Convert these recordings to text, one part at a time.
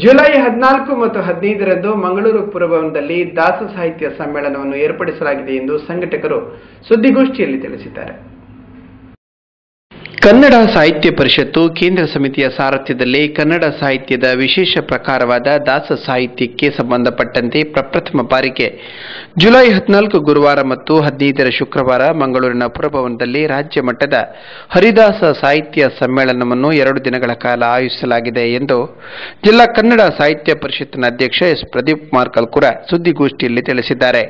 July 14 ಮತ್ತು 15ರಂದು ಮಂಗಳೂರು ಪುರಭವನದಲ್ಲಿ ದಾಸ ಸಾಹಿತ್ಯ ಸಮ್ಮೇಳನವನ್ನು ಏರ್ಪಡಿಸಲಾಗಿದೆ ಎಂದು ಸಂಘಟಕರು ಸುದ್ದಿಗೋಷ್ಠಿಯಲ್ಲಿ ತಿಳಿಸಿದ್ದಾರೆ. ಕನ್ನಡ ಸಾಹಿತ್ಯ ಪರಿಷತ್ತು ಕೇಂದ್ರ ಸಮಿತಿಯ ಸಾರಥ್ಯದಲ್ಲಿ ಕನ್ನಡ ಸಾಹಿತ್ಯದ ವಿಶೇಷ ಪ್ರಕಾರವಾದ ದಾಸ ಸಾಹಿತ್ಯಕ್ಕೆ ಸಂಬಂಧಪಟ್ಟಂತೆ ಪ್ರಪ್ರಥಮ ಬಾರಿಗೆ ಜುಲೈ 14 ಗುರುವಾರ ಮತ್ತು 15ರ ಶುಕ್ರವಾರ ಮಂಗಳೂರಿನ ಪುರಭವನದಲ್ಲಿ ರಾಜ್ಯ ಮಟ್ಟದ ಹರಿದಾಸ ಸಾಹಿತ್ಯ ಸಮ್ಮೇಳನವನ್ನು 2 ದಿನಗಳ ಕಾಲ ಆಯೋಜಿಸಲಾಗಿದೆ ಎಂದು ಜಿಲ್ಲಾ ಕನ್ನಡ ಸಾಹಿತ್ಯ ಪರಿಷತ್ತಿನ ಅಧ್ಯಕ್ಷ ಎಸ್ ಪ್ರದೀಪ್ ಕುಮಾರ್ ಕಲ್ಕುರ ಸುದ್ದಿಗೋಷ್ಠಿಯಲ್ಲಿ ತಿಳಿಸಿದ್ದಾರೆ.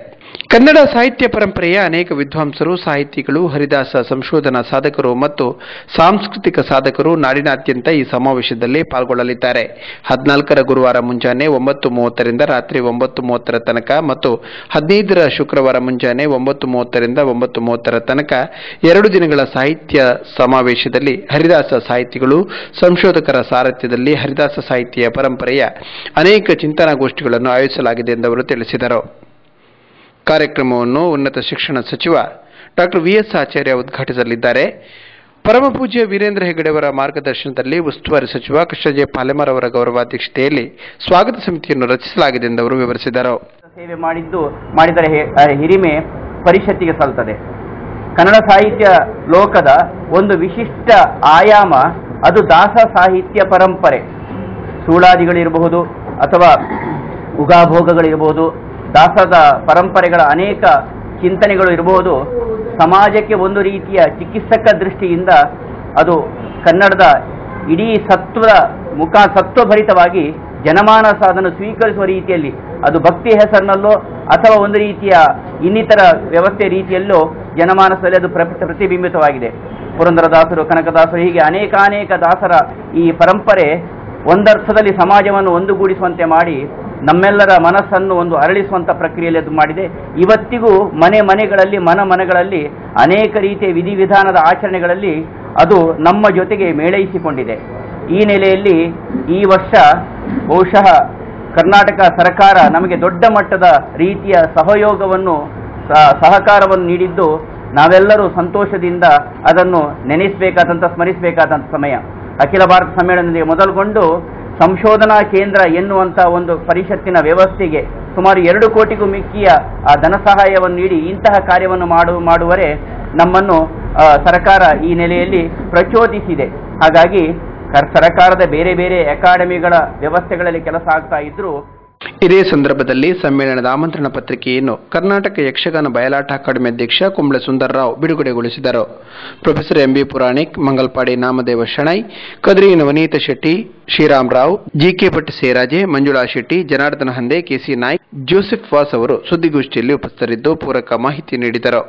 ಕನ್ನಡ ಸಾಹಿತ್ಯ ಪರಂಪರೆಯ ಅನೇಕ ವಿದ್ವಾಂಸರು, ಸಾಹಿತಿಗಳು, ಹರಿದಾಸ ಸಂಶೋಧನಾ ಸಾಧಕರು ಮತ್ತು ಸಾಂಸ್ಕೃತಿಕ ಸಾಧಕರು ನಾಡಿನಾದ್ಯಂತ ಈ ಸಮಾವೇಶದಲ್ಲಿ ಪಾಲ್ಗೊಳ್ಳಲಿದ್ದಾರೆ. 14ರ ಗುರುವಾರ ಮುಂಜಾನೆ 9:30ರಿಂದ ರಾತ್ರಿ 9:30ರ ತನಕ ಮತ್ತು 15ರ ಶುಕ್ರವಾರ ಮುಂಜಾನೆ 9:30ರಿಂದ 9:30ರ ತನಕ 2 ದಿನಗಳ ಸಾಹಿತ್ಯ ಸಮಾವೇಶದಲ್ಲಿ ಹರಿದಾಸ ಸಾಹಿತಿಗಳು, ಸಂಶೋಧಕರ ಸಾರಥ್ಯದಲ್ಲಿ ಹರಿದಾಸ ಸಾಹಿತ್ಯ ಪರಂಪರೆಯ ಅನೇಕ ಚಿಂತನಾಗೋಷ್ಠಿಗಳನ್ನು ಆಯೋಜಿಸಲಾಗಿದೆ ಎಂದು ಅವರು ತಿಳಿಸಿದರು. ಕಾರ್ಯಕ್ರಮವನ್ನು ಉನ್ನತ ಶಿಕ್ಷಣ ಸಚಿವ ಡಾ ವಿ.ಎಸ್. ಆಚಾರ್ಯ ಉದ್ಘಾಟಿಸಲಿದ್ದಾರೆ. ಪರಮಪೂಜ್ಯ ವೀರೇಂದ್ರ ಹೆಗ್ಗಡೆಯವರ ಮಾರ್ಗದರ್ಶನದಲ್ಲಿ ಉಸ್ತುವಾರಿ ಸಚಿವ ಕೃಷ್ಣಜೆ ಪಾಲೆಮಾರ್ ಅವರ ಗೌರವಾಧ್ಯಕ್ಷತೆಯಲ್ಲಿ ಸ್ವಾಗತ ಸಮಿತಿಯನ್ನು ರಚಿಸಲಾಗಿದೆ ಎಂದು ಅವರು ವಿವರಿಸಿದರು. ಸೇವೆ ಮಾಡಿದರೆ ಹಿರಿಮೆ ಪರಿಷತ್ತಿಗೆ ಸಲ್ಲುತ್ತದೆ. ಕನ್ನಡ ಸಾಹಿತ್ಯ ಲೋಕದ ಒಂದು ವಿಶಿಷ್ಟ ಆಯಾಮ ಅದು ದಾಸ ಸಾಹಿತ್ಯ ಪರಂಪರೆ. ಸೂಳಾದಿಗಳಿರಬಹುದು ಅಥವಾ ಉಗಾಭೋಗಗಳಿರಬಹುದು, ದಾಸದ ಪರಂಪರೆಗಳ ಅನೇಕ ಚಿಂತನೆಗಳು ಇರಬಹುದು. ಸಮಾಜಕ್ಕೆ ಒಂದು ರೀತಿಯ ಚಿಕಿತ್ಸಕ ದೃಷ್ಟಿಯಿಂದ ಅದು ಕನ್ನಡದ ಇಡೀ ಸತ್ವಭರಿತವಾಗಿ ಜನಮಾನಸ ಅದನ್ನು ಸ್ವೀಕರಿಸುವ ರೀತಿಯಲ್ಲಿ, ಅದು ಭಕ್ತಿ ಹೆಸರಿನಲ್ಲೋ ಅಥವಾ ಒಂದು ರೀತಿಯ ಇನ್ನಿತರ ವ್ಯವಸ್ಥೆ ರೀತಿಯಲ್ಲೋ ಜನಮಾನಸದಲ್ಲಿ ಅದು ಪ್ರತಿಬಿಂಬಿತವಾಗಿದೆ. ಪುರಂದರದಾಸರು, ಕನಕದಾಸರು, ಹೀಗೆ ಅನೇಕ ದಾಸರ ಈ ಪರಂಪರೆ ಒಂದರ್ಥದಲ್ಲಿ ಸಮಾಜವನ್ನು ಒಂದುಗೂಡಿಸುವಂತೆ ಮಾಡಿ ನಮ್ಮೆಲ್ಲರ ಮನಸ್ಸನ್ನು ಒಂದು ಅರಳಿಸುವಂಥ ಪ್ರಕ್ರಿಯೆಯಲ್ಲಿ ಅದು ಮಾಡಿದೆ. ಇವತ್ತಿಗೂ ಮನೆಗಳಲ್ಲಿ ಅನೇಕ ರೀತಿಯ ವಿಧಿವಿಧಾನದ ಆಚರಣೆಗಳಲ್ಲಿ ಅದು ನಮ್ಮ ಜೊತೆಗೆ ಮೇಳೈಸಿಕೊಂಡಿದೆ. ಈ ನೆಲೆಯಲ್ಲಿ ಈ ವರ್ಷ ಬಹುಶಃ ಕರ್ನಾಟಕ ಸರ್ಕಾರ ನಮಗೆ ದೊಡ್ಡ ಮಟ್ಟದ ರೀತಿಯ ಸಹಕಾರವನ್ನು ನೀಡಿದ್ದು ನಾವೆಲ್ಲರೂ ಸಂತೋಷದಿಂದ ಅದನ್ನು ಸ್ಮರಿಸಬೇಕಾದಂಥ ಸಮಯ. ಅಖಿಲ ಭಾರತ ಸಮ್ಮೇಳನದಲ್ಲಿ ಮೊದಲುಗೊಂಡು ಸಂಶೋಧನಾ ಕೇಂದ್ರ ಎನ್ನುವಂಥ ಒಂದು ಪರಿಷತ್ತಿನ ವ್ಯವಸ್ಥೆಗೆ ಸುಮಾರು 2 ಕೋಟಿಗೂ ಮಿಕ್ಕಿಯ ಆ ಧನ ಸಹಾಯವನ್ನು ನೀಡಿ ಇಂತಹ ಕಾರ್ಯವನ್ನು ಮಾಡುವರೆ ನಮ್ಮನ್ನು ಸರ್ಕಾರ ಈ ನೆಲೆಯಲ್ಲಿ ಪ್ರಚೋದಿಸಿದೆ. ಹಾಗಾಗಿ ಸರ್ಕಾರದ ಬೇರೆ ಅಕಾಡೆಮಿಗಳ ವ್ಯವಸ್ಥೆಗಳಲ್ಲಿ ಕೆಲಸ ಆಗ್ತಾ ಇದ್ರೂ ಇದೇ ಸಂದರ್ಭದಲ್ಲಿ ಸಮ್ಮೇಳನದ ಆಮಂತ್ರಣ ಪತ್ರಿಕೆಯನ್ನು ಕರ್ನಾಟಕ ಯಕ್ಷಗಾನ ಬಯಲಾಟ ಅಕಾಡೆಮಿ ಅಧ್ಯಕ್ಷ ಕುಂಬ್ಳೆ ಸುಂದರರಾವ್ ಬಿಡುಗಡೆಗೊಳಿಸಿದರು. Professor M B Puranik, Mangalpadi Namadeva Shenoy, Kadri Navaneetha Shetty, Shriram Rao, G K Bhat Seraje, Manjula Shetty, Janardhana Hande, K C Naik, Joseph Vas ಅವರು ಸುದ್ದಿಗೋಷ್ಠಿಯಲ್ಲಿ ಉಪಸ್ಥಿತರಿದ್ದು ಪೂರಕ ಮಾಹಿತಿ ನೀಡಿದರು.